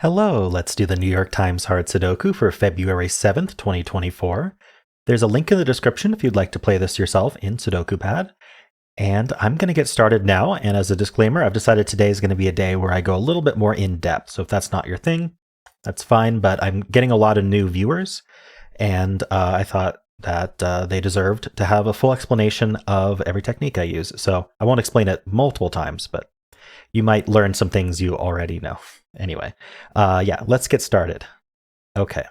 Hello, let's do the New York Times Hard Sudoku for February 7th, 2024. There's a link in the description if you'd like to play this yourself in Sudoku Pad. And I'm going to get started now, and as a disclaimer, I've decided today is going to be a day where I go a little bit more in depth. So if that's not your thing, that's fine, but I'm getting a lot of new viewers, and I thought that they deserved to have a full explanation of every technique I use. So I won't explain it multiple times, but you might learn some things you already know. Anyway, yeah, let's get started. Okay.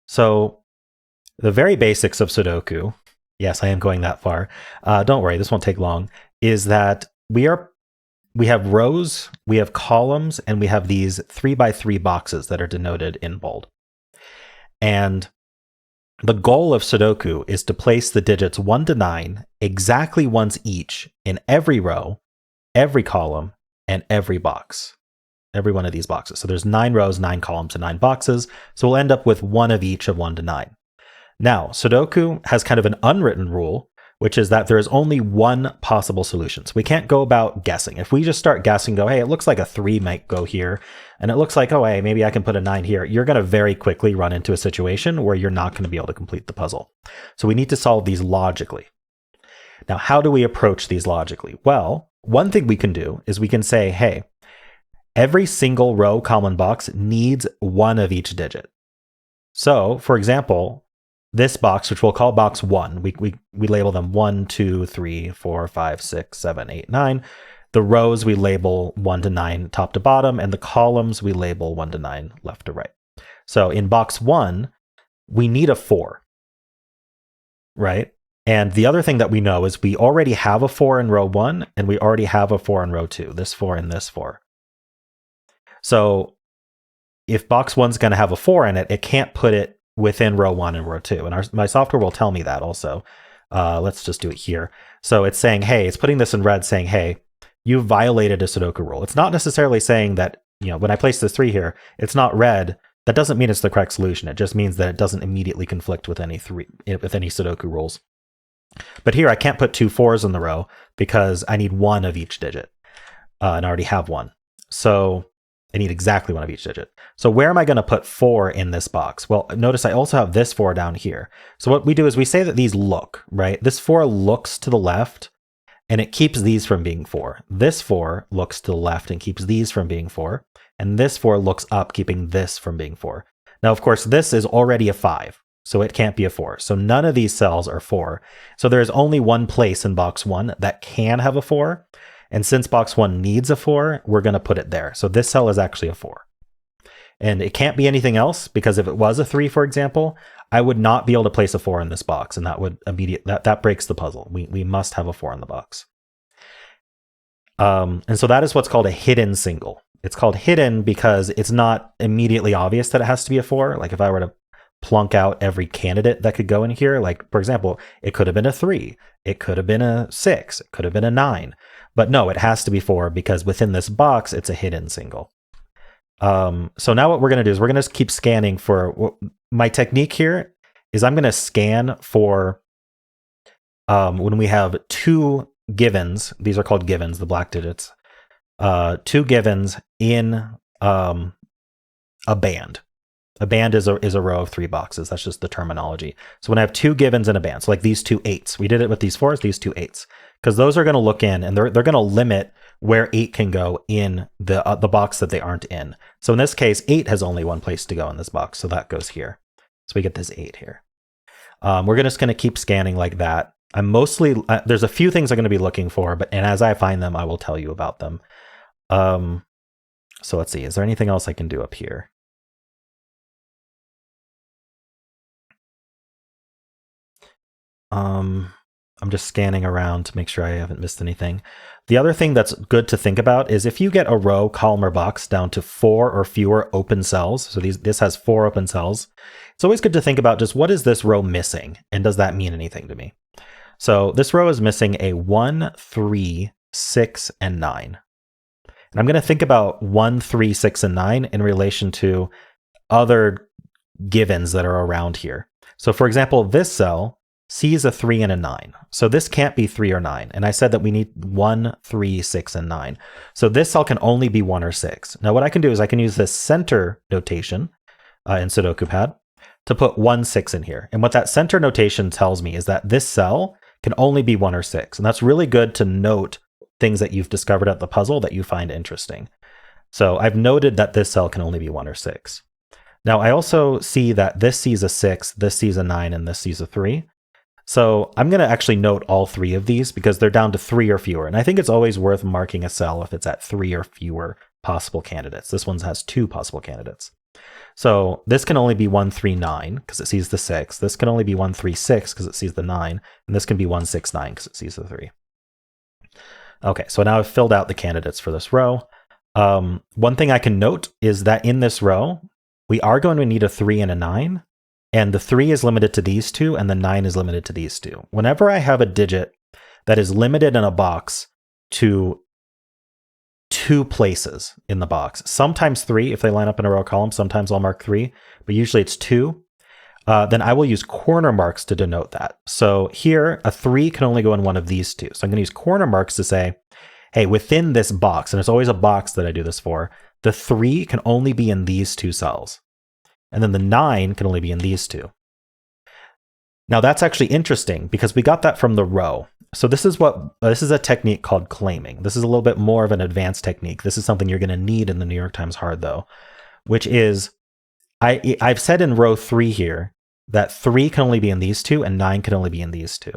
So the very basics of Sudoku, yes, I am going that far. Don't worry, this won't take long, is that we have rows, we have columns, and we have these 3x3 boxes that are denoted in bold. And the goal of Sudoku is to place the digits 1 to 9 exactly once each in every row, every column, and every box. Every one of these boxes. So there's 9 rows, 9 columns, and 9 boxes. So we'll end up with one of each of 1 to 9. Now, Sudoku has kind of an unwritten rule, which is that there is only one possible solution. So we can't go about guessing. If we just start guessing, go, hey, it looks like a 3 might go here, and it looks like, oh, hey, maybe I can put a 9 here, you're going to very quickly run into a situation where you're not going to be able to complete the puzzle. So we need to solve these logically. Now, how do we approach these logically? Well, one thing we can do is we can say, hey, every single row, column, box needs one of each digit. So, for example, this box, which we'll call box 1, we label them 1, 2, 3, 4, 5, 6, 7, 8, 9. The rows we label 1 to 9 top to bottom, and the columns we label 1 to 9 left to right. So in box 1, we need a 4, right? And the other thing that we know is we already have a 4 in row 1, and we already have a 4 in row 2, this 4 and this 4. So if box 1's going to have a 4 in it, it can't put it within row 1 and row 2. And my software will tell me that also. Let's just do it here. So it's saying, hey, it's putting this in red saying, hey, you violated a Sudoku rule. It's not necessarily saying that, when I place this 3 here, it's not red. That doesn't mean it's the correct solution. It just means that it doesn't immediately conflict with any Sudoku rules. But here I can't put 2 4s in the row because I need one of each digit. And I already have one. So I need exactly one of each digit. So where am I going to put 4 in this box? Well, notice I also have this 4 down here. So what we do is we say that these look, right? This 4 looks to the left and it keeps these from being 4. This 4 looks to the left and keeps these from being 4. And this 4 looks up, keeping this from being 4. Now, of course, this is already a 5, so it can't be a 4. So none of these cells are 4. So there's only one place in box 1 that can have a 4. And since box 1 needs a 4, we're going to put it there. So this cell is actually a 4. And it can't be anything else, because if it was a 3, for example, I would not be able to place a 4 in this box, and that would that breaks the puzzle. We must have a 4 in the box. And so that is what's called a hidden single. It's called hidden because it's not immediately obvious that it has to be a 4. Like if I were to plunk out every candidate that could go in here, like for example, it could have been a 3, it could have been a 6, it could have been a 9. But no, it has to be 4 because within this box, it's a hidden single. So now what we're going to do is we're going to keep scanning for, my technique here is I'm going to scan for when we have 2 givens, these are called givens, the black digits, 2 givens in a band. A band is a row of 3 boxes. That's just the terminology. So when I have 2 givens in a band, so like these 2 8s, we did it with these 4s, these 2 8s, because those are going to look in and they're going to limit where 8 can go in the box that they aren't in. So in this case, 8 has only one place to go in this box, so that goes here. So we get this 8 here. We're just going to keep scanning like that. I'm mostly there's a few things I'm going to be looking for, and as I find them, I will tell you about them. So let's see. Is there anything else I can do up here? I'm just scanning around to make sure I haven't missed anything. The other thing that's good to think about is if you get a row, column, or box down to 4 or fewer open cells, so this has 4 open cells, it's always good to think about just what is this row missing, and does that mean anything to me? So this row is missing a 1, 3, 6, and 9. And I'm going to think about 1, 3, 6, and 9 in relation to other givens that are around here. So for example, this cell C is a 3 and a 9. So this can't be 3 or 9. And I said that we need 1, 3, 6, and 9. So this cell can only be 1 or 6. Now what I can do is I can use this center notation in Sudoku Pad to put 1, 6 in here. And what that center notation tells me is that this cell can only be 1 or 6. And that's really good to note things that you've discovered at the puzzle that you find interesting. So I've noted that this cell can only be 1 or 6. Now I also see that this sees a 6, this sees a 9, and this sees a 3. So I'm going to actually note all 3 of these because they're down to 3 or fewer. And I think it's always worth marking a cell if it's at 3 or fewer possible candidates. This one has 2 possible candidates. So this can only be 1, 3, 9 because it sees the 6. This can only be 1, 3, 6 because it sees the 9. And this can be 1, 6, 9 because it sees the 3. Okay, so now I've filled out the candidates for this row. One thing I can note is that in this row, we are going to need a 3 and a 9. And the 3 is limited to these 2, and the 9 is limited to these 2. Whenever I have a digit that is limited in a box to 2 places in the box, sometimes 3 if they line up in a row column, sometimes I'll mark 3, but usually it's 2, then I will use corner marks to denote that. So here, a 3 can only go in one of these 2. So I'm going to use corner marks to say, hey, within this box, and it's always a box that I do this for, the 3 can only be in these 2 cells. And then the 9 can only be in these 2. Now that's actually interesting because we got that from the row. So this is a technique called claiming. This is a little bit more of an advanced technique. This is something you're going to need in the New York Times Hard though, which is I've said in row 3 here that 3 can only be in these 2 and 9 can only be in these 2.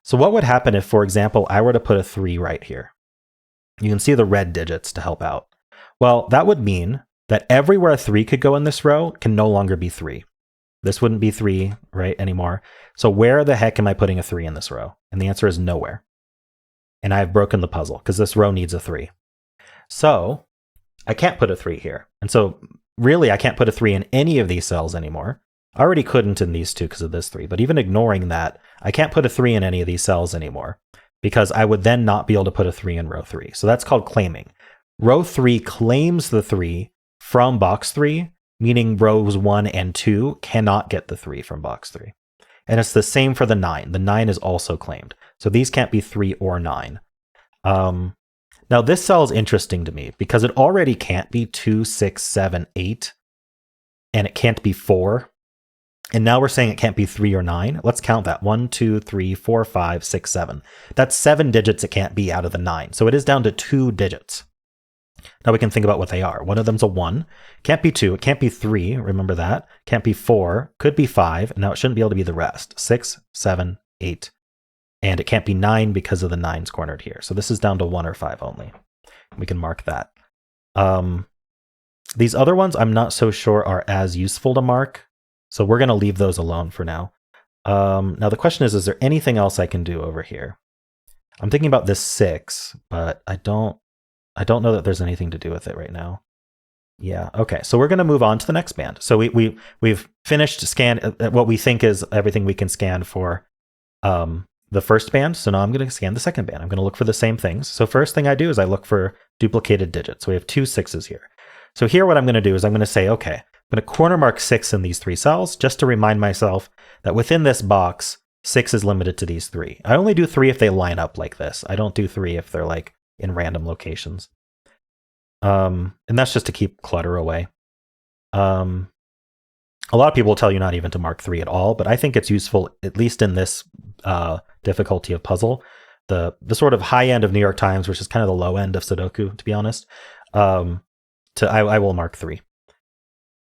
So what would happen if, for example, I were to put a 3 right here? You can see the red digits to help out. Well, that would mean that everywhere a 3 could go in this row can no longer be 3. This wouldn't be 3, right, anymore. So where the heck am I putting a 3 in this row? And the answer is nowhere. And I've broken the puzzle because this row needs a 3. So I can't put a 3 here. And so really I can't put a 3 in any of these cells anymore. I already couldn't in these 2 because of this 3. But even ignoring that, I can't put a 3 in any of these cells anymore because I would then not be able to put a 3 in row 3. So that's called claiming. Row 3 claims the 3 from box 3, meaning rows 1 and 2 cannot get the 3 from box 3. And it's the same for the 9. The 9 is also claimed. So these can't be 3 or 9. Now this cell is interesting to me because it already can't be 2, 6, 7, 8, and it can't be 4. And now we're saying it can't be 3 or 9. Let's count that. 1, 2, 3, 4, 5, 6, 7. That's 7 digits it can't be out of the 9. So it is down to 2 digits. Now we can think about what they are. One of them's a 1. Can't be 2. It can't be 3. Remember that. Can't be 4. Could be 5. And now it shouldn't be able to be the rest. 6, 7, 8. And it can't be 9 because of the 9's cornered here. So this is down to 1 or 5 only. We can mark that. These other ones I'm not so sure are as useful to mark. So we're going to leave those alone for now. Now the question is there anything else I can do over here? I'm thinking about this 6, but I don't know that there's anything to do with it right now. Yeah, okay. So we're going to move on to the next band. So we've finished scan what we think is everything we can scan for the first band. So now I'm going to scan the second band. I'm going to look for the same things. So first thing I do is I look for duplicated digits. So we have 2 6s here. So here what I'm going to do is I'm going to say, okay, I'm going to corner mark 6 in these 3 cells just to remind myself that within this box, 6 is limited to these 3. I only do 3 if they line up like this. I don't do 3 if they're like in random locations. And that's just to keep clutter away. A lot of people will tell you not even to mark 3 at all, but I think it's useful, at least in this difficulty of puzzle, the sort of high end of New York Times, which is kind of the low end of Sudoku, to be honest. I will mark 3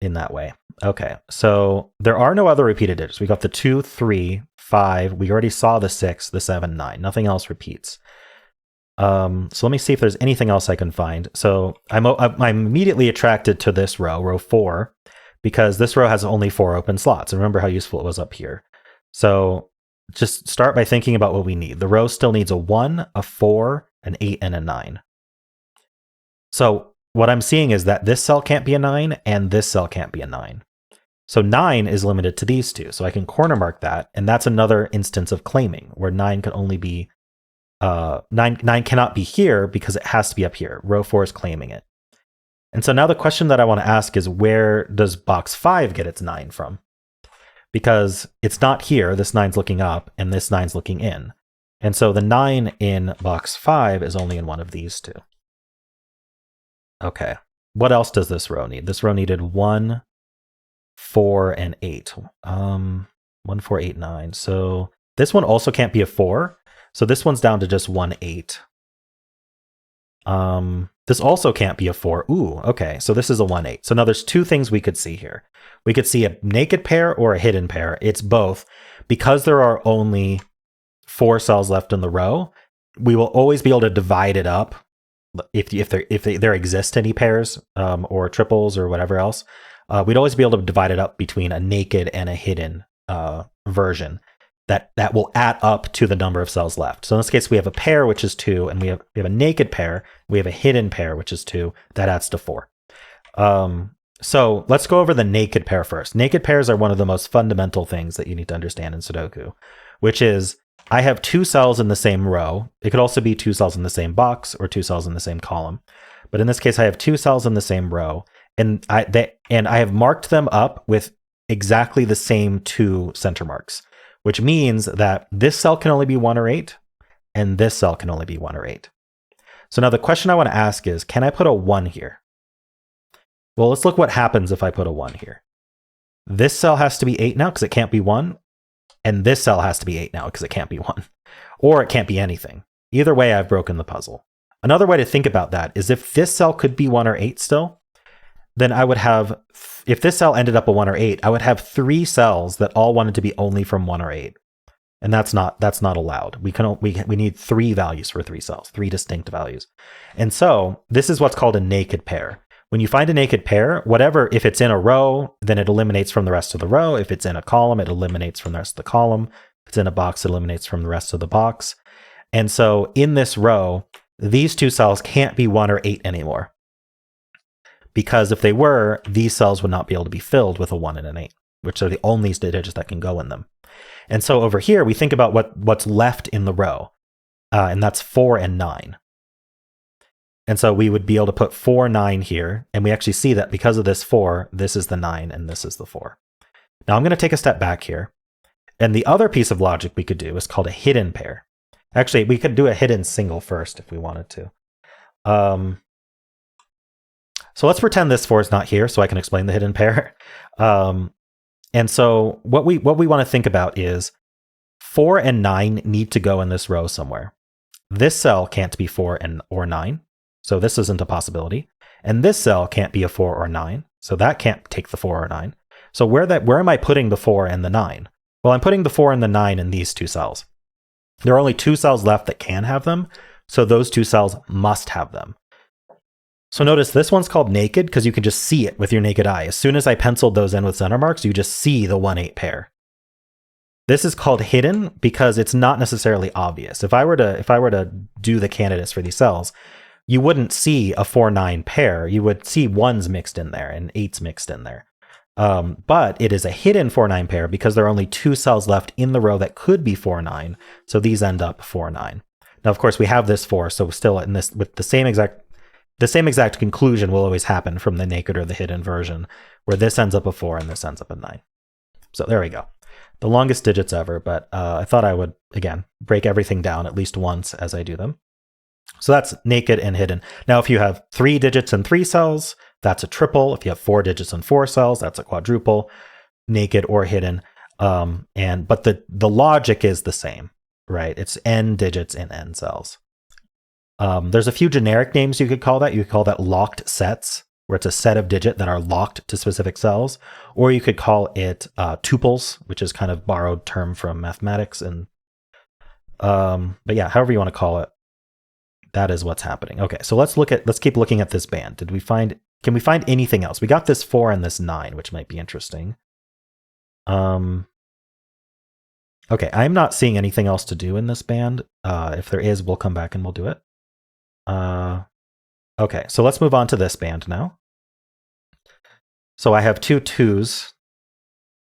in that way. Okay, so there are no other repeated digits. We got the 2, 3, 5. We already saw the 6, the 7, 9. Nothing else repeats. So let me see if there's anything else I can find. So I'm immediately attracted to this row, row 4, because this row has only 4 open slots. And remember how useful it was up here. So just start by thinking about what we need. The row still needs a 1, a 4, an 8, and a 9. So what I'm seeing is that this cell can't be a 9 and this cell can't be a 9. So 9 is limited to these 2. So I can corner mark that. And that's another instance of claiming where 9 can only be 9 cannot be here because it has to be up here. Row 4 is claiming it. And so now the question that I want to ask is, where does box 5 get its 9 from? because it's not here. This 9's looking up and this 9's looking in. And so the 9 in box 5 is only in one of these two. Okay. What else does this row need? This row needed 1, 4, and 8. 1, 4, 8, 9. So this one also can't be a 4. So this one's down to just 1, 8. This also can't be a 4. Ooh, okay. So this is a 1, 8. So now there's two things we could see here. We could see a naked pair or a hidden pair. It's both. Because there are only 4 cells left in the row, we will always be able to divide it up if there exist any pairs or triples or whatever else. We'd always be able to divide it up between a naked and a hidden version that will add up to the number of cells left. So in this case, we have a pair, which is 2, and we have a naked pair. We have a hidden pair, which is 2. That adds to 4. So let's go over the naked pair first. Naked pairs are one of the most fundamental things that you need to understand in Sudoku, which is I have 2 cells in the same row. It could also be 2 cells in the same box or 2 cells in the same column. But in this case, I have 2 cells in the same row, and I have marked them up with exactly the same 2 center marks, which means that this cell can only be 1 or 8, and this cell can only be 1 or 8. So now the question I want to ask is, can I put a 1 here? Well, let's look what happens if I put a 1 here. This cell has to be 8 now because it can't be 1, and this cell has to be 8 now because it can't be 1. Or it can't be anything. Either way, I've broken the puzzle. Another way to think about that is if this cell could be 1 or 8 still, then I would have, if this cell ended up a 1 or 8, I would have 3 cells that all wanted to be only from 1 or 8. And that's not allowed. We need 3 values for 3 cells, 3 distinct values. And so this is what's called a naked pair. When you find a naked pair, whatever, if it's in a row, then it eliminates from the rest of the row. If it's in a column, it eliminates from the rest of the column. If it's in a box, it eliminates from the rest of the box. And so in this row, these 2 cells can't be 1 or 8 anymore. Because if they were, these cells would not be able to be filled with a 1 and an 8, which are the only digits that can go in them. And so over here, we think about what's left in the row, and that's 4 and 9. And so we would be able to put 4, 9 here, and we actually see that because of this 4, this is the 9 and this is the 4. Now I'm going to take a step back here, and the other piece of logic we could do is called a hidden pair. Actually, we could do a hidden single first if we wanted to. So let's pretend this 4 is not here so I can explain the hidden pair. And so what we want to think about is 4 and 9 need to go in this row somewhere. This cell can't be 4 or 9, so this isn't a possibility. And this cell can't be a 4 or 9, so that can't take the 4 or 9. So where am I putting the 4 and the 9? Well, I'm putting the 4 and the 9 in these 2 cells. There are only 2 cells left that can have them, so those 2 cells must have them. So notice this one's called naked because you can just see it with your naked eye. As soon as I penciled those in with center marks, you just see the 1, 8 pair. This is called hidden because it's not necessarily obvious. If I were to do the candidates for these cells, you wouldn't see a 4, 9 pair. You would see 1s mixed in there and 8s mixed in there. But it is a hidden 4, 9 pair because there are only 2 cells left in the row that could be 4, 9. So these end up 4, 9. Now, of course, we have this 4, so still in this with the same exact conclusion will always happen from the naked or the hidden version, where this ends up a 4 and this ends up a 9. So there we go. The longest digits ever, but I thought I would, again, break everything down at least once as I do them. So that's naked and hidden. Now, if you have 3 digits and 3 cells, that's a triple. If you have 4 digits and 4 cells, that's a quadruple, naked or hidden. But the logic is the same, right? It's n digits in n cells. There's a few generic names you could call that. You could call that locked sets, where it's a set of digits that are locked to specific cells. Or you could call it tuples, which is kind of borrowed term from mathematics. And but yeah, however you want to call it, that is what's happening. Okay, so let's keep looking at this band. Can we find anything else? We got this 4 and this 9, which might be interesting. Okay, I'm not seeing anything else to do in this band. If there is, we'll come back and we'll do it. Okay, so let's move on to this band now. So I have 2 2s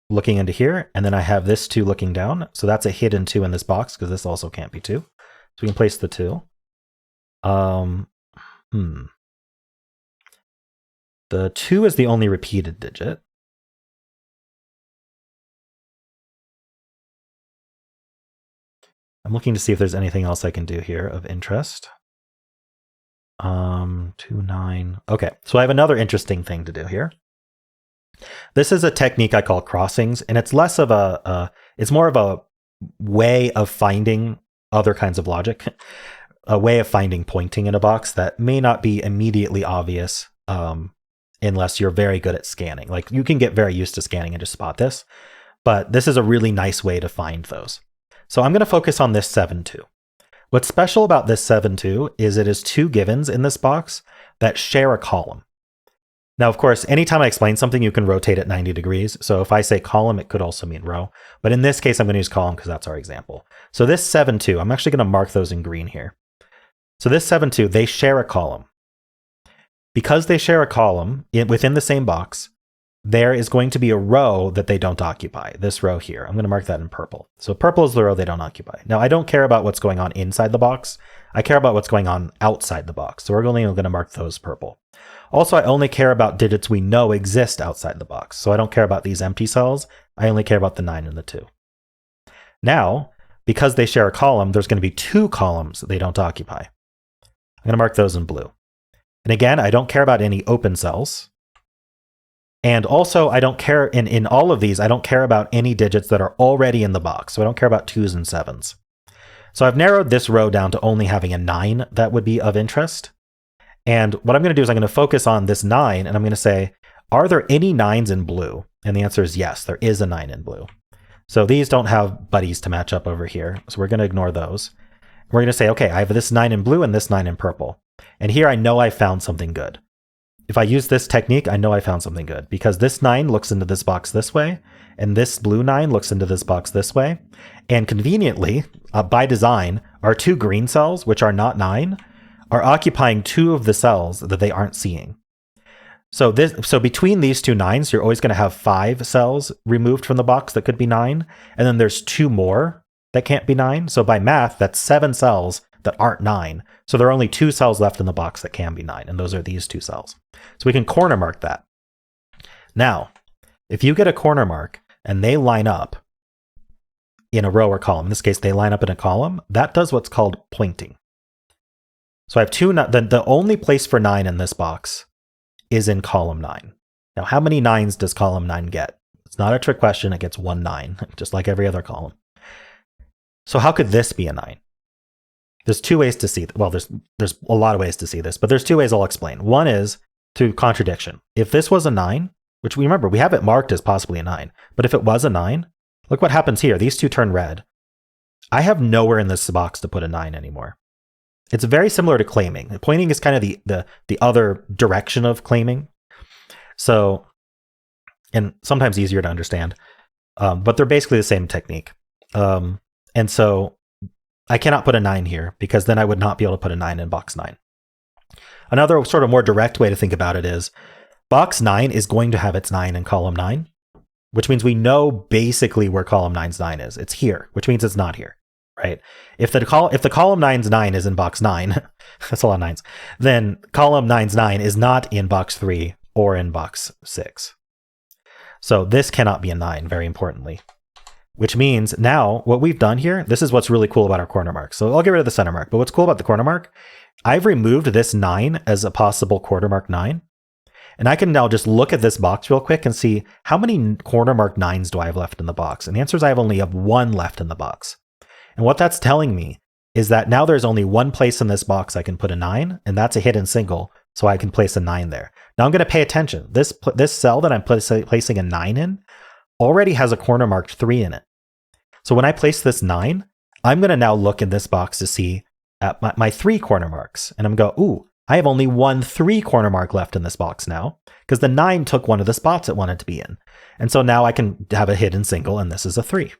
looking into here, and then I have this 2 looking down. So that's a hidden 2 in this box because this also can't be 2. So we can place the 2. The 2 is the only repeated digit. I'm looking to see if there's anything else I can do here of interest. 2, 9. Okay, so I have another interesting thing to do here. This is a technique I call crossings, and it's less of it's more of a way of finding other kinds of logic, a way of finding pointing in a box that may not be immediately obvious unless you're very good at scanning. Like you can get very used to scanning and just spot this, but this is a really nice way to find those. So I'm going to focus on this 7-2. What's special about this 7-2 is it is two givens in this box that share a column. Now, of course, anytime I explain something, you can rotate it 90 degrees. So if I say column, it could also mean row. But in this case, I'm going to use column because that's our example. So this 7-2, I'm actually going to mark those in green here. So this 7-2, they share a column. Because they share a column within the same box, there is going to be a row that they don't occupy. This row here. I'm going to mark that in purple. So purple is the row they don't occupy. Now, I don't care about what's going on inside the box. I care about what's going on outside the box. So we're only going to mark those purple. Also, I only care about digits we know exist outside the box. So I don't care about these empty cells. I only care about the 9 and the 2. Now, because they share a column, there's going to be two columns that they don't occupy. I'm going to mark those in blue. And again, I don't care about any open cells. And also, I don't care, in all of these, I don't care about any digits that are already in the box. So I don't care about 2s and 7s. So I've narrowed this row down to only having a 9 that would be of interest. And what I'm going to do is I'm going to focus on this 9, and I'm going to say, are there any 9s in blue? And the answer is yes, there is a 9 in blue. So these don't have buddies to match up over here. So we're going to ignore those. We're going to say, okay, I have this 9 in blue and this 9 in purple. And here I know I found something good. If I use this technique, I know I found something good because this 9 looks into this box this way, and this blue 9 looks into this box this way. And conveniently, by design, our two green cells, which are not 9, are occupying 2 of the cells that they aren't seeing. So between these two 9s, you're always going to have 5 cells removed from the box that could be 9, and then there's 2 more that can't be 9. So by math, that's 7 cells that aren't 9. So there are only 2 cells left in the box that can be 9, and those are these 2 cells. So we can corner mark that. Now, if you get a corner mark and they line up in a row or column, in this case, they line up in a column, that does what's called pointing. So I have the only place for 9 in this box is in column 9. Now, how many 9s does column 9 get? It's not a trick question. It gets 1 9, just like every other column. So how could this be a 9? There's 2 ways to see it. Well, there's a lot of ways to see this, but there's 2 ways I'll explain. One is through contradiction. If this was a 9, which we remember, we have it marked as possibly a 9, but if it was a 9, look what happens here. These 2 turn red. I have nowhere in this box to put a 9 anymore. It's very similar to claiming. Pointing is kind of the other direction of claiming. So, and sometimes easier to understand, but they're basically the same technique. And so I cannot put a 9 here because then I would not be able to put a 9 in box 9. Another sort of more direct way to think about it is box 9 is going to have its 9 in column 9, which means we know basically where column 9's 9 is. It's here, which means it's not here. Right? If the column 9's 9 is in box 9, that's a lot of 9s, then column 9's 9 is not in box 3 or in box 6. So this cannot be a 9, very importantly. Which means now what we've done here, this is what's really cool about our corner mark. So I'll get rid of the center mark, but what's cool about the corner mark, I've removed this 9 as a possible corner mark 9. And I can now just look at this box real quick and see how many corner mark 9s do I have left in the box? And the answer is I only have 1 left in the box. And what that's telling me is that now there's only one place in this box I can put a 9, and that's a hidden single, so I can place a 9 there. Now I'm going to pay attention. This cell that I'm placing a 9 in already has a corner marked 3 in it. So when I place this 9, I'm going to now look in this box to see at my 3 corner marks, and I'm going to go, ooh, I have only 1 3 corner mark left in this box now, because the 9 took one of the spots it wanted to be in. And so now I can have a hidden single, and this is a 3.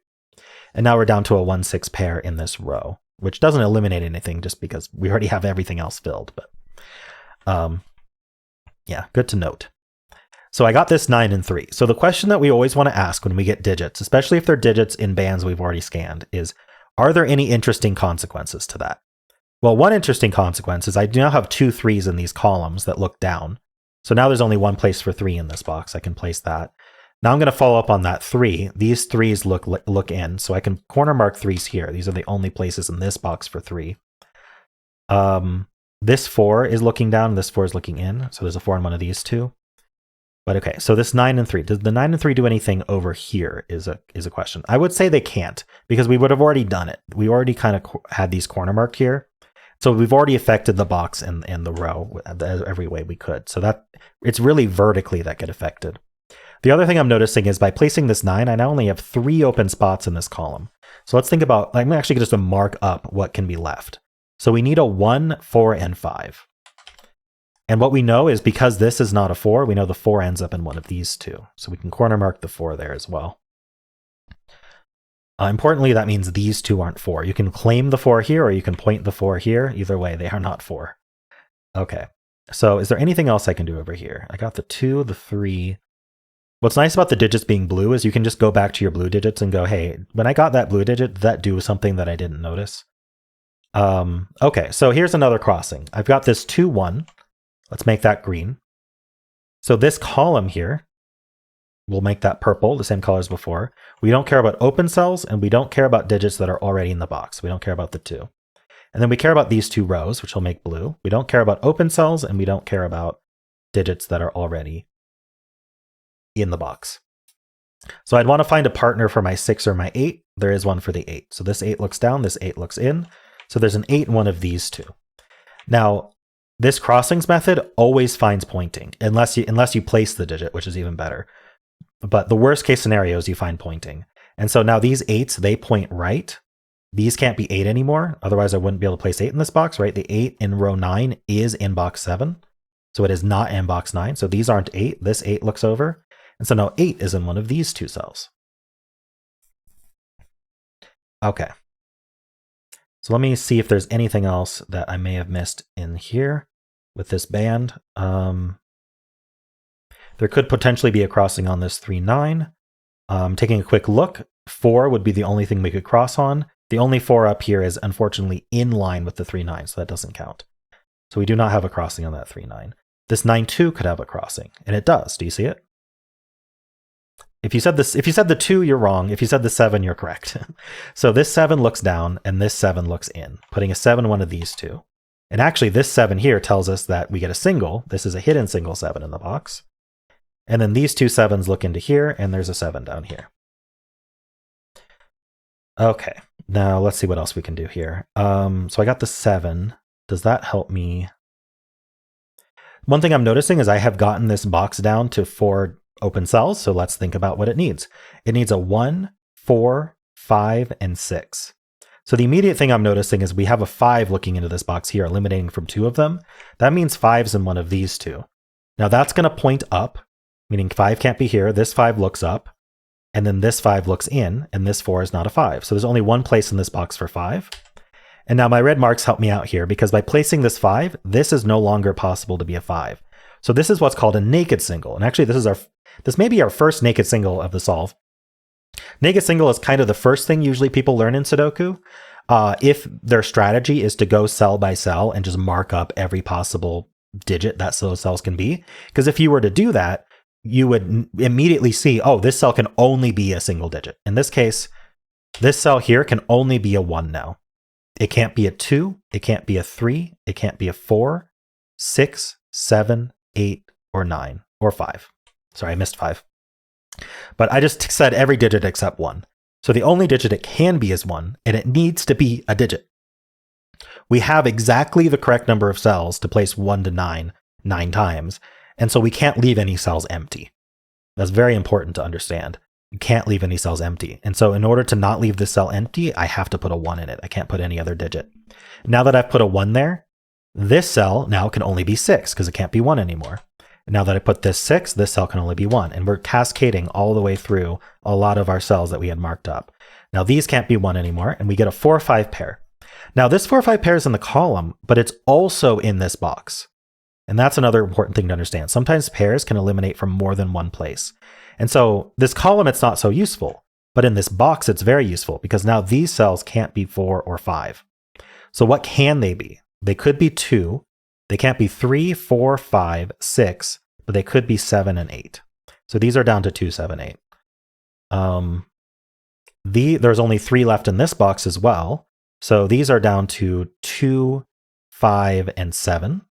And now we're down to a 1-6 pair in this row, which doesn't eliminate anything just because we already have everything else filled. But yeah, good to note. So I got this 9 and 3. So the question that we always want to ask when we get digits, especially if they're digits in bands we've already scanned, is, are there any interesting consequences to that? Well, one interesting consequence is I now have 2 3s in these columns that look down. So now there's only one place for 3 in this box. I can place that. Now I'm going to follow up on that 3. These 3s look in, so I can corner mark 3s here. These are the only places in this box for 3. This 4 is looking down, this 4 is looking in, so there's a 4 in one of these two. But okay, so this 9 and 3, does the 9 and 3 do anything over here is a question. I would say they can't, because we would have already done it. We already kind of had these corner marked here. So we've already affected the box and the row every way we could. So that it's really vertically that get affected. The other thing I'm noticing is by placing this 9, I now only have 3 open spots in this column. So let's think about, I'm actually just going to mark up what can be left. So we need a 1, 4, and 5. And what we know is because this is not a 4, we know the 4 ends up in one of these two. So we can corner mark the 4 there as well. Importantly, that means these two aren't 4. You can claim the 4 here, or you can point the 4 here. Either way, they are not 4. Okay, so is there anything else I can do over here? I got the 2, the 3. What's nice about the digits being blue is you can just go back to your blue digits and go, hey, when I got that blue digit, did that do something that I didn't notice? Okay, so here's another crossing. I've got this 2, 1. Let's make that green. So this column here, we'll make that purple, the same color as before. We don't care about open cells, and we don't care about digits that are already in the box. We don't care about the 2. And then we care about these 2 rows, which will make blue. We don't care about open cells, and we don't care about digits that are already in the box. So I'd want to find a partner for my 6 or my 8. There is one for the 8. So this 8 looks down, this 8 looks in. So there's an 8 in one of these two. Now, this crossings method always finds pointing, unless you place the digit, which is even better. But the worst case scenario is you find pointing. And so now these 8s, they point right. These can't be 8 anymore. Otherwise, I wouldn't be able to place 8 in this box, right? The 8 in row 9 is in box 7. So it is not in box 9. So these aren't 8. This 8 looks over. And so now 8 is in one of these 2 cells. Okay. So let me see if there's anything else that I may have missed in here with this band. There could potentially be a crossing on this 3, 9. Taking a quick look, 4 would be the only thing we could cross on. The only 4 up here is unfortunately in line with the 3, 9, so that doesn't count. So we do not have a crossing on that 3, 9. This 9, 2 could have a crossing, and it does. Do you see it? If you said the 2, you're wrong. If you said the 7, you're correct. So this 7 looks down, and this 7 looks in, putting a 7 in one of these two. And actually, this 7 here tells us that we get a single. This is a hidden single 7 in the box. And then these 2 7s look into here, and there's a 7 down here. Okay, now let's see what else we can do here. So I got the 7. Does that help me? One thing I'm noticing is I have gotten this box down to 4 open cells, so let's think about what it needs. It needs a 1, 4, 5, and 6. So the immediate thing I'm noticing is we have a 5 looking into this box here, eliminating from 2 of them. That means 5's in one of these 2. Now that's going to point up, meaning 5 can't be here. This 5 looks up, and then this 5 looks in, and this 4 is not a 5. So there's only one place in this box for 5. And now my red marks help me out here, because by placing this 5, this is no longer possible to be a 5. So this is what's called a naked single. And actually, this may be our first naked single of the solve. Naked single is kind of the first thing usually people learn in Sudoku. If their strategy is to go cell by cell and just mark up every possible digit that those cells can be. Because if you were to do that, you would immediately see, oh, this cell can only be a single digit. In this case, this cell here can only be a 1 now. It can't be a 2, it can't be a 3, it can't be a 4, 6, 7, 8, or 9, or 5. Sorry, I missed 5. But I just said every digit except 1. So the only digit it can be is 1, and it needs to be a digit. We have exactly the correct number of cells to place 1 to 9 times, and so we can't leave any cells empty. That's very important to understand. You can't leave any cells empty. And so in order to not leave this cell empty, I have to put a 1 in it. I can't put any other digit. Now that I've put a 1 there, this cell now can only be 6 because it can't be 1 anymore. And now that I put this 6, this cell can only be 1. And we're cascading all the way through a lot of our cells that we had marked up. Now these can't be 1 anymore, and we get a 4-5 pair. Now this 4-5 pair is in the column, but it's also in this box. And that's another important thing to understand. Sometimes pairs can eliminate from more than one place. And so this column, it's not so useful, but in this box, it's very useful because now these cells can't be 4 or 5. So what can they be? They could be 2. They can't be 3, 4, 5, 6, but they could be 7 and 8. So these are down to 2, 7, 8. There's only 3 left in this box as well. So these are down to 2, 5, and 7.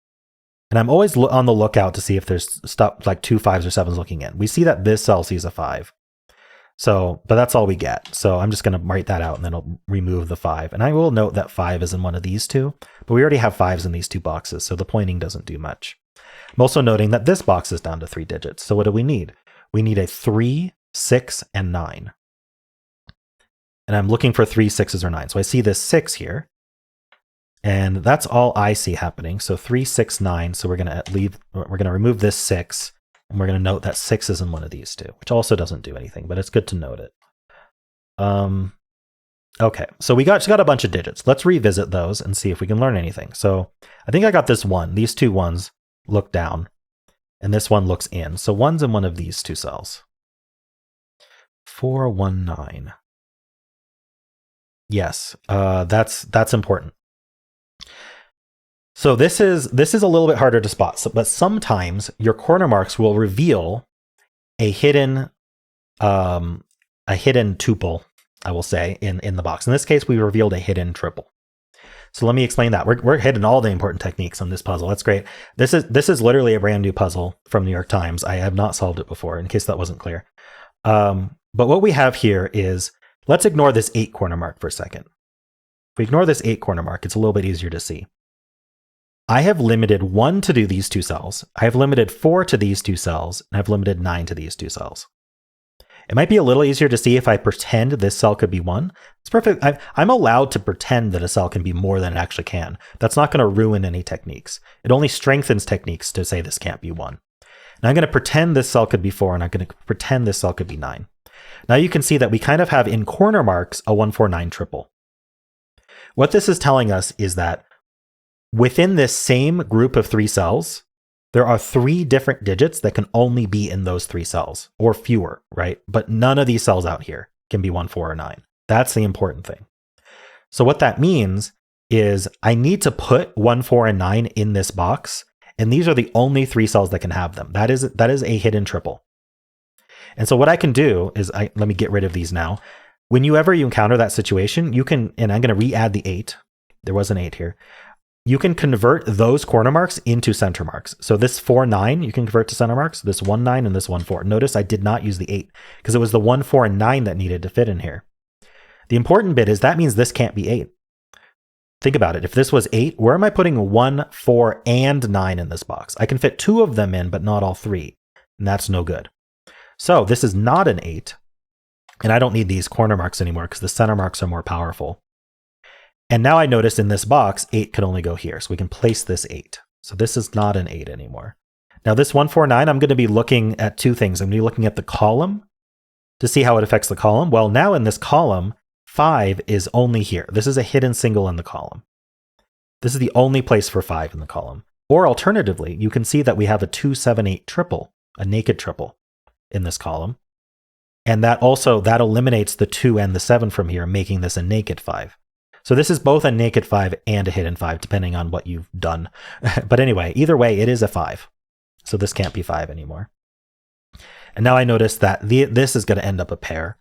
And I'm always on the lookout to see if there's stuff like 2 5s or 7s looking in. We see that this cell sees a 5. So, but that's all we get. So I'm just going to write that out and then I'll remove the 5. And I will note that 5 is in one of these two, but we already have 5s in these two boxes, so the pointing doesn't do much. I'm also noting that this box is down to 3 digits. So what do we need? We need a 3, 6, and 9. And I'm looking for 3, 6s, or 9. So I see this 6 here. And that's all I see happening. So 3, 6, 9. So we're going to remove this 6. And we're going to note that 6 is in one of these two, which also doesn't do anything, but it's good to note it. Okay, so we got a bunch of digits. Let's revisit those and see if we can learn anything. So I think I got this one. These two ones look down, and this one looks in. So 1's in one of these two cells. 4, 1, 9. Yes, that's important. So this is a little bit harder to spot, but sometimes your corner marks will reveal a hidden tuple, I will say, in the box. In this case, we revealed a hidden triple. So let me explain that. We're hitting all the important techniques on this puzzle. That's great. This is literally a brand new puzzle from New York Times. I have not solved it before, in case that wasn't clear. But what we have here is, let's ignore this 8 corner mark for a second. If we ignore this 8 corner mark, it's a little bit easier to see. I have limited 1 to do these two cells. I have limited 4 to these two cells, and I've limited 9 to these two cells. It might be a little easier to see if I pretend this cell could be 1. It's perfect. I'm allowed to pretend that a cell can be more than it actually can. That's not going to ruin any techniques. It only strengthens techniques to say this can't be 1. Now I'm going to pretend this cell could be 4, and I'm going to pretend this cell could be 9. Now you can see that we kind of have in corner marks a 1, 4, 9 triple. What this is telling us is that within this same group of 3 cells, there are 3 different digits that can only be in those 3 cells, or fewer, right? But none of these cells out here can be 1, 4, or 9. That's the important thing. So what that means is I need to put 1, 4, and 9 in this box, and these are the only 3 cells that can have them. That is a hidden triple. And so what I can do is, let me get rid of these now. Whenever you encounter that situation, you can, and I'm going to re-add the 8. There was an 8 here. You can convert those corner marks into center marks. So this 4, 9, you can convert to center marks, this 1, 9, and this 1, 4. Notice I did not use the 8 because it was the 1, 4, and 9 that needed to fit in here. The important bit is that means this can't be 8. Think about it. If this was 8, where am I putting 1, 4, and 9 in this box? I can fit 2 of them in, but not all 3. And that's no good. So this is not an 8. And I don't need these corner marks anymore because the center marks are more powerful. And now I notice in this box, 8 could only go here. So we can place this 8. So this is not an 8 anymore. Now this 1, 4, 9, I'm going to be looking at 2 things. I'm going to be looking at the column to see how it affects the column. Well, now in this column, 5 is only here. This is a hidden single in the column. This is the only place for 5 in the column. Or alternatively, you can see that we have a 2, 7, 8 triple, a naked triple in this column. And that eliminates the 2 and the 7 from here, making this a naked 5. So this is both a naked 5 and a hidden 5, depending on what you've done. But anyway, either way, it is a 5. So this can't be 5 anymore. And now I notice that this is going to end up a pair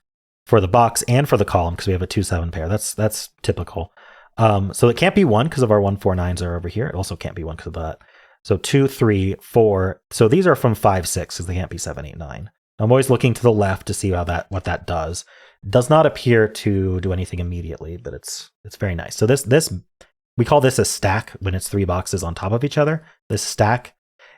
for the box and for the column because we have a 2, 7 pair. That's typical. So it can't be 1 because of our 1, 4, 9s are over here. It also can't be 1 because of that. So 2, 3, 4. So these are from 5, 6 because they can't be 7, 8, 9. I'm always looking to the left to see what that does. It does not appear to do anything immediately, but it's very nice. So this we call this a stack when it's 3 boxes on top of each other. This stack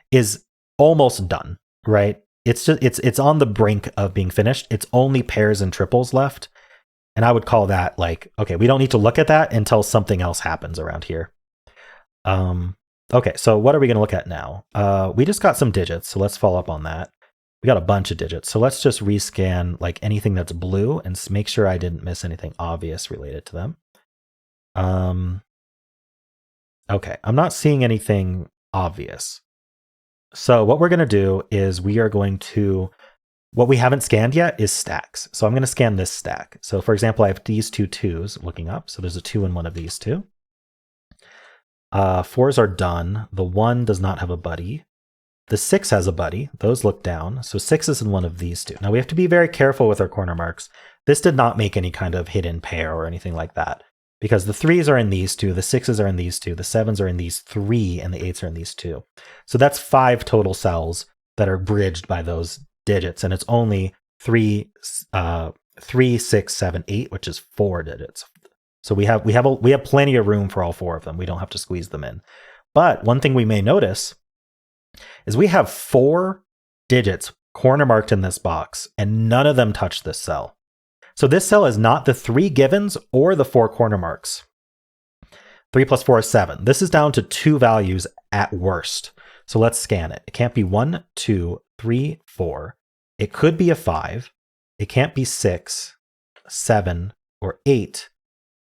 is almost done, right? It's on the brink of being finished. It's only pairs and triples left. And I would call that like, okay, we don't need to look at that until something else happens around here. Okay, so what are we going to look at now? We just got some digits, so let's follow up on that. We got a bunch of digits. So let's just rescan like anything that's blue and make sure I didn't miss anything obvious related to them. Okay, I'm not seeing anything obvious. So what we're going to do is what we haven't scanned yet is stacks. So I'm going to scan this stack. So for example, I have these 2 2s looking up. So there's a 2 in one of these 2. 4s are done. The 1 does not have a buddy. The 6 has a buddy. Those look down. So 6 is in one of these two. Now we have to be very careful with our corner marks. This did not make any kind of hidden pair or anything like that, because the 3s are in these two, the 6s are in these two, the 7s are in these 3, and the 8s are in these two. So that's 5 total cells that are bridged by those digits, and it's only 3, 6, 7, 8, which is 4 digits. So we have plenty of room for all 4 of them. We don't have to squeeze them in. But one thing we may notice is we have 4 digits corner marked in this box, and none of them touch this cell. So this cell is not the 3 givens or the 4 corner marks. 3 plus 4 is 7. This is down to 2 values at worst. So let's scan it. It can't be 1, 2, 3, 4. It could be a 5. It can't be 6, 7, or 8.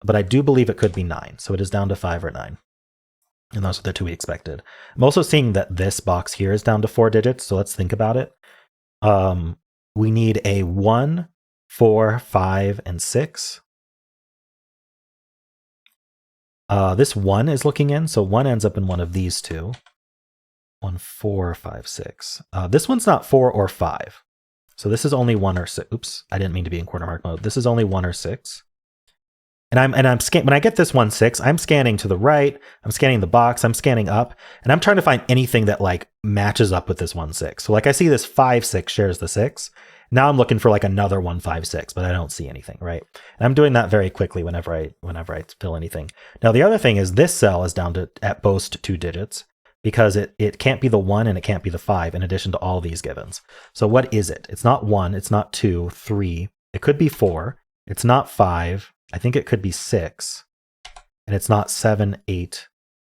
But I do believe it could be 9. So it is down to 5 or 9. And those are the 2 we expected. I'm also seeing that this box here is down to 4 digits. So let's think about it. We need a 1, 4, 5, and 6. This 1 is looking in, so 1 ends up in one of these two. 1, 4, 5, 6. This one's not 4 or 5. So this is only 1 or 6. Oops, I didn't mean to be in corner mark mode. This is only 1 or 6. And when I get this 1, 6, I'm scanning to the right, I'm scanning the box, I'm scanning up, and I'm trying to find anything that like matches up with this 1, 6. So like I see this 5, 6 shares the 6. Now I'm looking for like another 1, 5, 6, but I don't see anything, right? And I'm doing that very quickly whenever I fill anything. Now the other thing is this cell is down to at most 2 digits, because it can't be the 1 and it can't be the 5 in addition to all these givens. So what is it? It's not 1, it's not 2, 3. It could be 4. It's not 5. I think it could be 6. And it's not 7, 8,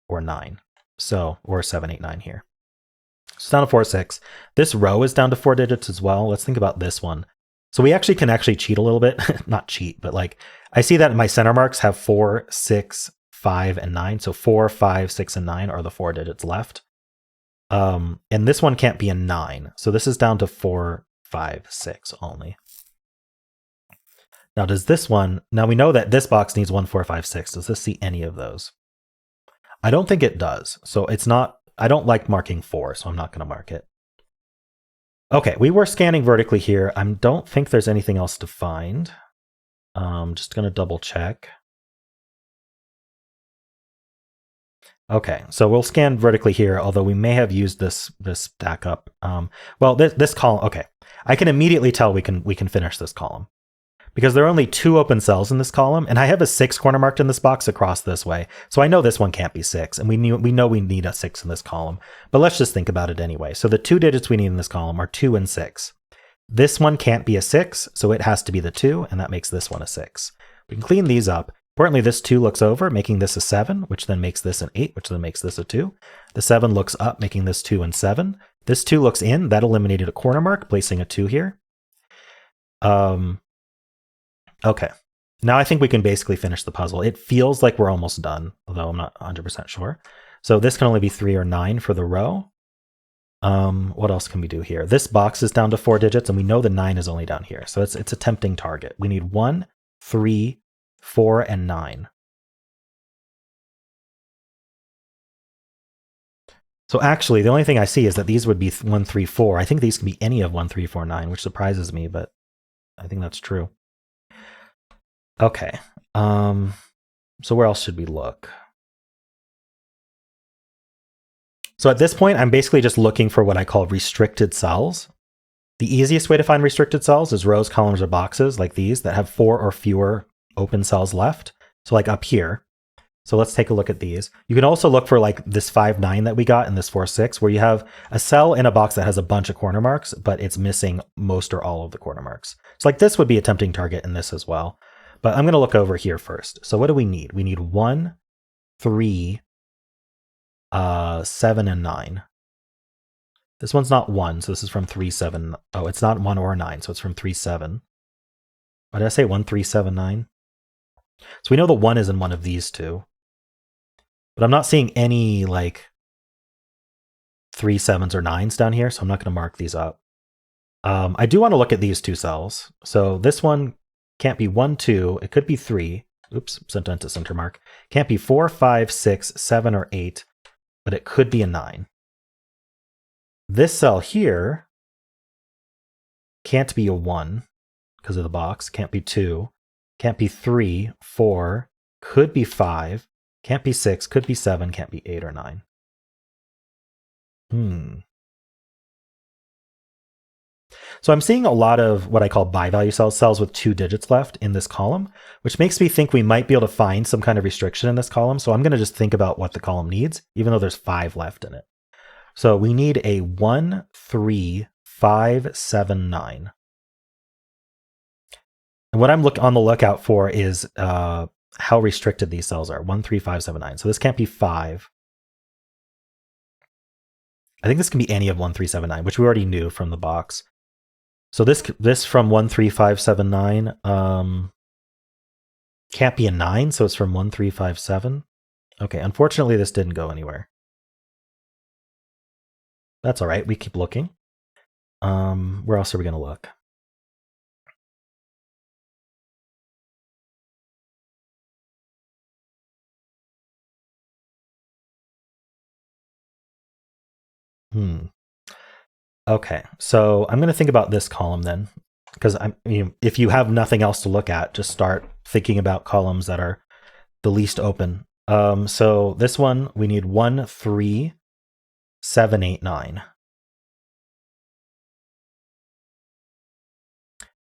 or 9. So, or 7, 8, 9 here. So it's down to 4, 6. This row is down to 4 digits as well. Let's think about this one. So we can actually cheat a little bit. Not cheat, but like I see that my center marks have 4, 6, 5, and 9. So 4, 5, 6, and 9 are the 4 digits left. And this one can't be a 9. So this is down to 4, 5, 6 only. Now does this one, now we know that this box needs 1, 4, 5, 6. Does this see any of those? I don't think it does. So it's not, I don't like marking 4, so I'm not going to mark it. Okay, we were scanning vertically here. I don't think there's anything else to find. Just going to double check. Okay, so we'll scan vertically here, although we may have used this stack up. Well, this column, okay. I can immediately tell we can finish this column, because there are only 2 open cells in this column, and I have a 6 corner marked in this box across this way. So I know this one can't be 6, and we know we need a 6 in this column. But let's just think about it anyway. So the 2 digits we need in this column are 2 and 6. This one can't be a 6, so it has to be the 2, and that makes this one a 6. We can clean these up. Importantly, this 2 looks over, making this a 7, which then makes this an 8, which then makes this a 2. The 7 looks up, making this 2 and 7. This 2 looks in. That eliminated a corner mark, placing a 2 here. Okay, now I think we can basically finish the puzzle. It feels like we're almost done, although I'm not 100% sure. So this can only be 3 or 9 for the row. What else can we do here? This box is down to 4 digits, and we know the 9 is only down here. So it's a tempting target. We need 1, 3, 4, and 9. So actually, the only thing I see is that these would be 1, 3, 4. I think these can be any of 1, 3, 4, 9, which surprises me, but I think that's true. Okay, so where else should we look? So at this point, I'm basically just looking for what I call restricted cells. The easiest way to find restricted cells is rows, columns, or boxes like these that have 4 or fewer open cells left. So like up here. So let's take a look at these. You can also look for like this 5, 9 that we got and this 4, 6, where you have a cell in a box that has a bunch of corner marks, but it's missing most or all of the corner marks. So like this would be a tempting target in this as well. But I'm going to look over here first. So what do we need? We need 1, 3, 7, and 9. This one's not 1, so this is from 3, 7. Oh, it's not 1 or 9, so it's from 3, 7. What did I say? 1, 3, 7, 9? So we know the 1 is in one of these two. But I'm not seeing any like 3, 7s, or 9s down here, so I'm not going to mark these up. I do want to look at these 2 cells. So this one can't be 1, 2. It could be 3. Oops, sent into center mark. Can't be 4, 5, 6, 7, or 8, but it could be a 9. This cell here can't be a 1 because of the box, can't be 2, can't be 3, 4, could be 5, can't be 6, could be 7, can't be 8 or 9. So I'm seeing a lot of what I call bi-value cells, cells with 2 digits left in this column, which makes me think we might be able to find some kind of restriction in this column. So I'm going to just think about what the column needs, even though there's 5 left in it. So we need a 1, 3, 5, 7, 9. And what I'm on the lookout for is how restricted these cells are. 1, 3, 5, 7, 9. So this can't be 5. I think this can be any of 1, 3, 7, 9, which we already knew from the box. So this from 1, 3, 5, 7, 9 can't be a 9, so it's from 1, 3, 5, 7. Okay, unfortunately this didn't go anywhere. That's all right, we keep looking. Where else are we going to look? Okay, so I'm going to think about this column then, because if you have nothing else to look at, just start thinking about columns that are the least open. So this one, we need 1, 3, 7, 8, 9.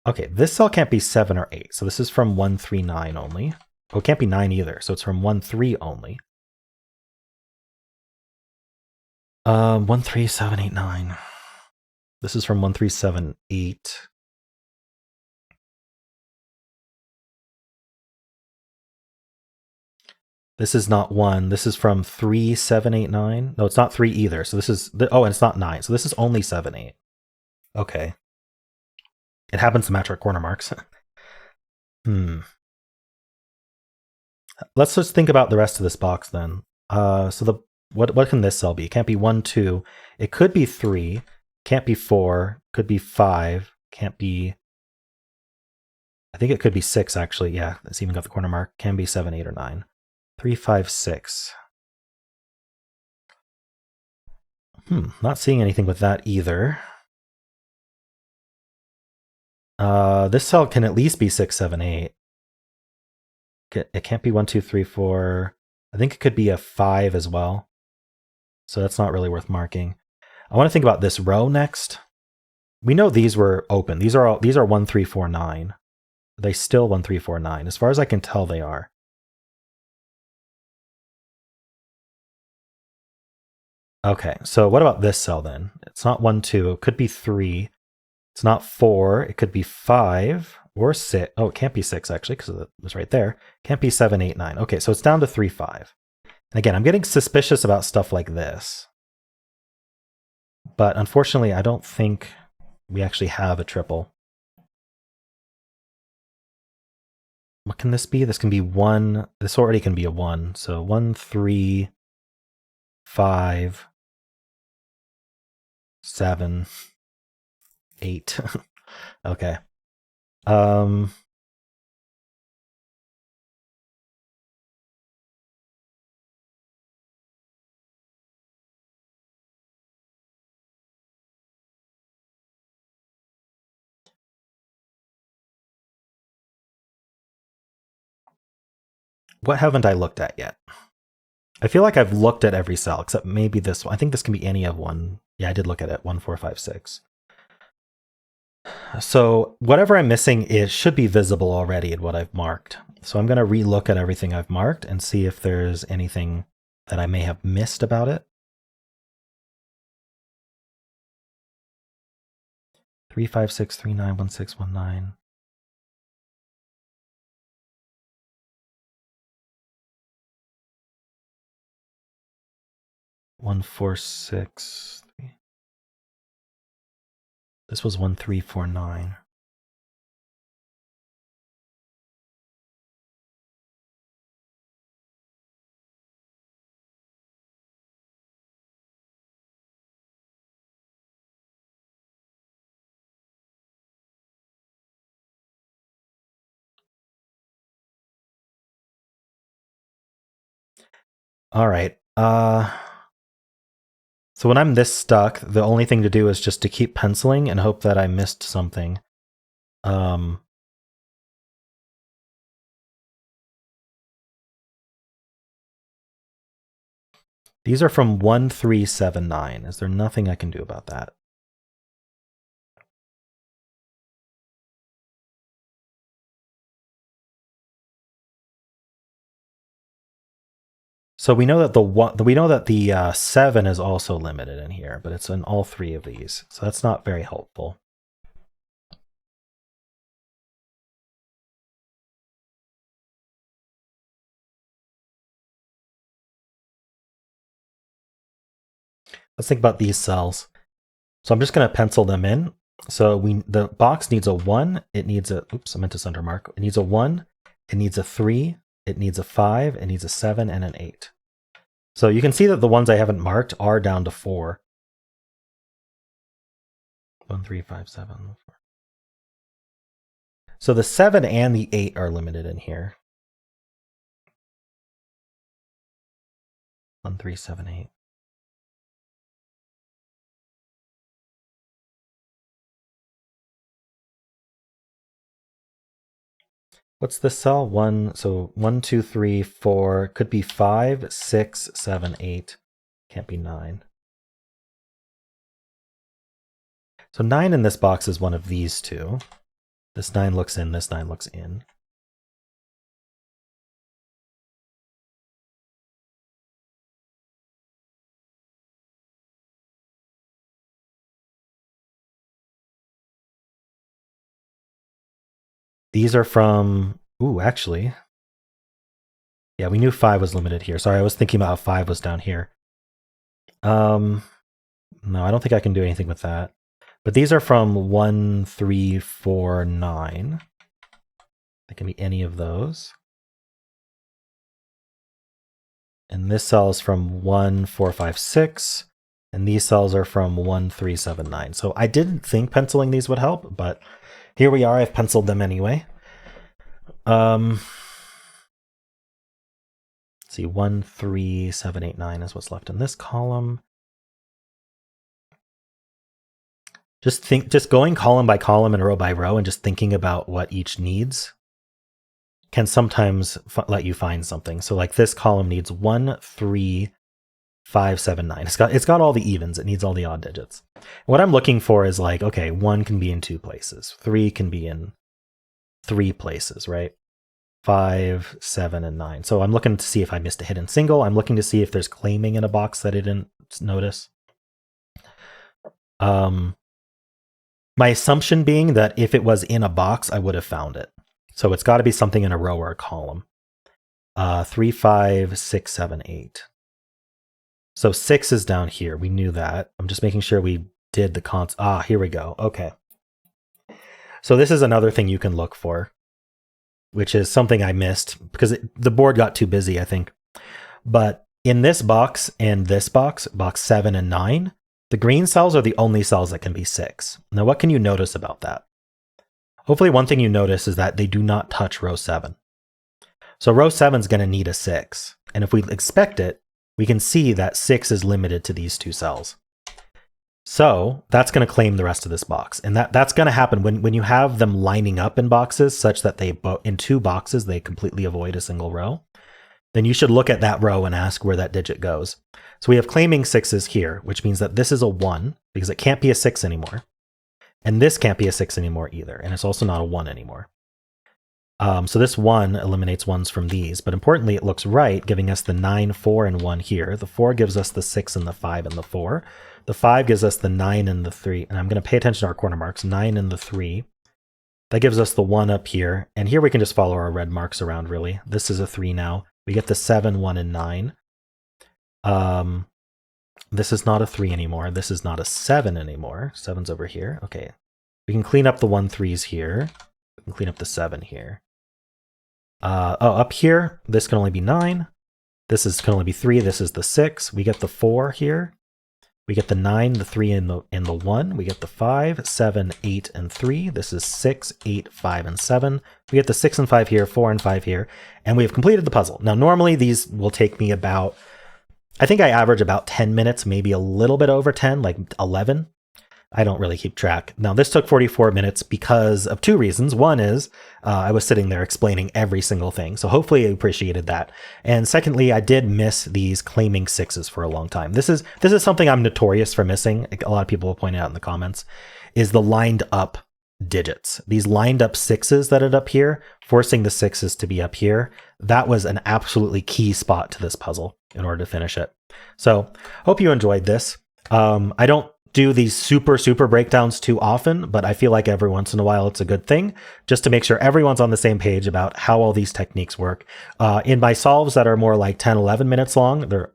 Okay, this cell can't be 7 or 8, so this is from 1, 3, 9 only. Oh, it can't be 9 either, so it's from 1, 3 only. 1, 3, 7, 8, 9. This is from 1, 3, 7, 8. This is not 1. This is from 3, 7, 8, 9. No, it's not 3 either. So this is, oh, and it's not 9. So this is only 7, 8. Okay. It happens to match our corner marks. Let's just think about the rest of this box then. So what can this cell be? It can't be 1, 2. It could be 3. Can't be 4. Could be 5. Can't be. I think it could be 6 actually. Yeah, it's even got the corner mark. Can be 7, 8, or 9. 3, 5, 6. Not seeing anything with that either. This cell can at least be 6, 7, 8. It can't be 1, 2, 3, 4. I think it could be a 5 as well. So that's not really worth marking. I want to think about this row next. We know these were open. These are 1, 3, 4, 9. Are they still 1, 3, 4, 9? As far as I can tell, they are. Okay, so what about this cell then? It's not 1, 2. It could be 3. It's not 4. It could be 5 or 6. Oh, it can't be 6 actually because it was right there. Can't be 7, 8, 9. Okay, so it's down to 3, 5. And again, I'm getting suspicious about stuff like this. But unfortunately, I don't think we actually have a triple. What can this be? This can be 1. This already can be a 1. So 1, 3, 5, 7, 8. Okay. What haven't I looked at yet? I feel like I've looked at every cell except maybe this one. I think this can be any of 1. Yeah, I did look at it. 1, 4, 5, 6. So whatever I'm missing should be visible already in what I've marked. So I'm going to re-look at everything I've marked and see if there's anything that I may have missed about it. 3, 5, 6, 3, 9, 1, 6, 1, 9. One, 4, 6. 3. This was 1, 3, 4, 9. All right. So when I'm this stuck, the only thing to do is just to keep penciling and hope that I missed something. These are from 1379. Is there nothing I can do about that? So we know that the 7 is also limited in here, but it's in all three of these. So that's not very helpful. Let's think about these cells. So I'm just going to pencil them in. So the box needs a 1. It needs a, oops, I meant to center mark. It needs a 1. It needs a 3. It needs a 5. It needs a 7 and an 8. So you can see that the ones I haven't marked are down to 4. 1, 3, 5, 7. 4. So the 7 and the 8 are limited in here. 1, 3, 7, 8. What's this cell? 1, so 1, 2, 3, 4, could be 5, 6, 7, 8. Can't be 9. So 9 in this box is one of these two. This 9 looks in, this 9 looks in. These are from, ooh, actually. Yeah, we knew 5 was limited here. Sorry, I was thinking about how 5 was down here. No, I don't think I can do anything with that. But these are from 1, 3, 4, 9. They can be any of those. And this cell is from 1, 4, 5, 6. And these cells are from 1, 3, 7, 9. So I didn't think penciling these would help, but here we are. I've penciled them anyway. Let's see, 1, 3, 7, 8, 9 is what's left in this column. Just going column by column and row by row and just thinking about what each needs can sometimes let you find something. So like this column needs 1, 3, 5, 7, 9. It's got all the evens. It needs all the odd digits. What I'm looking for is like, okay, 1 can be in 2 places. 3 can be in 3 places, right? 5, 7, and 9. So I'm looking to see if I missed a hidden single. I'm looking to see if there's claiming in a box that I didn't notice. My assumption being that if it was in a box, I would have found it. So it's got to be something in a row or a column. 3, 5, 6, 7, 8. So 6 is down here. We knew that. I'm just making sure we did the cons. Ah, here we go. Okay. So this is another thing you can look for, which is something I missed because the board got too busy, I think. But in this box and this box, box 7 and 9, the green cells are the only cells that can be 6. Now, what can you notice about that? Hopefully one thing you notice is that they do not touch row 7. So row 7 is going to need a 6. And if we expect it, we can see that 6 is limited to these 2 cells. So that's going to claim the rest of this box. And that's going to happen when you have them lining up in boxes such that in 2 boxes, they completely avoid a single row. Then you should look at that row and ask where that digit goes. So we have claiming 6s here, which means that this is a 1 because it can't be a 6 anymore. And this can't be a 6 anymore either. And it's also not a 1 anymore. So this 1 eliminates 1s from these. But importantly, it looks right, giving us the 9, 4, and 1 here. The 4 gives us the 6 and the 5 and the 4. The 5 gives us the 9 and the 3. And I'm going to pay attention to our corner marks. 9 and the 3. That gives us the 1 up here. And here we can just follow our red marks around, really. This is a 3 now. We get the 7, 1, and 9. This is not a 3 anymore. This is not a 7 anymore. 7's over here. Okay. We can clean up the 1, 3s here. We can clean up the 7 here. Up here, this can only be 9. This can only be 3. This is the 6. We get the 4 here. We get the 9, the 3, and the 1. We get the 5, 7, 8, and 3. This is 6, 8, 5, and 7. We get the 6 and 5 here, 4 and 5 here, and we have completed the puzzle. Now, normally these will take me about I think I average about 10 minutes, maybe a little bit over 10, like 11. I don't really keep track. Now, this took 44 minutes because of two reasons. One is I was sitting there explaining every single thing. So hopefully you appreciated that. And secondly, I did miss these claiming sixes for a long time. This is something I'm notorious for missing. A lot of people will point out in the comments, is the lined up digits. These lined up sixes that are up here, forcing the sixes to be up here. That was an absolutely key spot to this puzzle in order to finish it. So hope you enjoyed this. I don't do these super breakdowns too often, but I feel like every once in a while it's a good thing just to make sure everyone's on the same page about how all these techniques work. In my solves that are more like 10, 11 minutes long, they're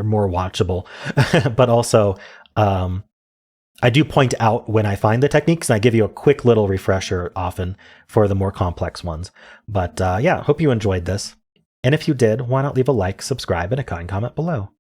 more watchable, but also I do point out when I find the techniques, and I give you a quick little refresher often for the more complex ones. But yeah, hope you enjoyed this. And if you did, why not leave a like, subscribe, and a kind comment below.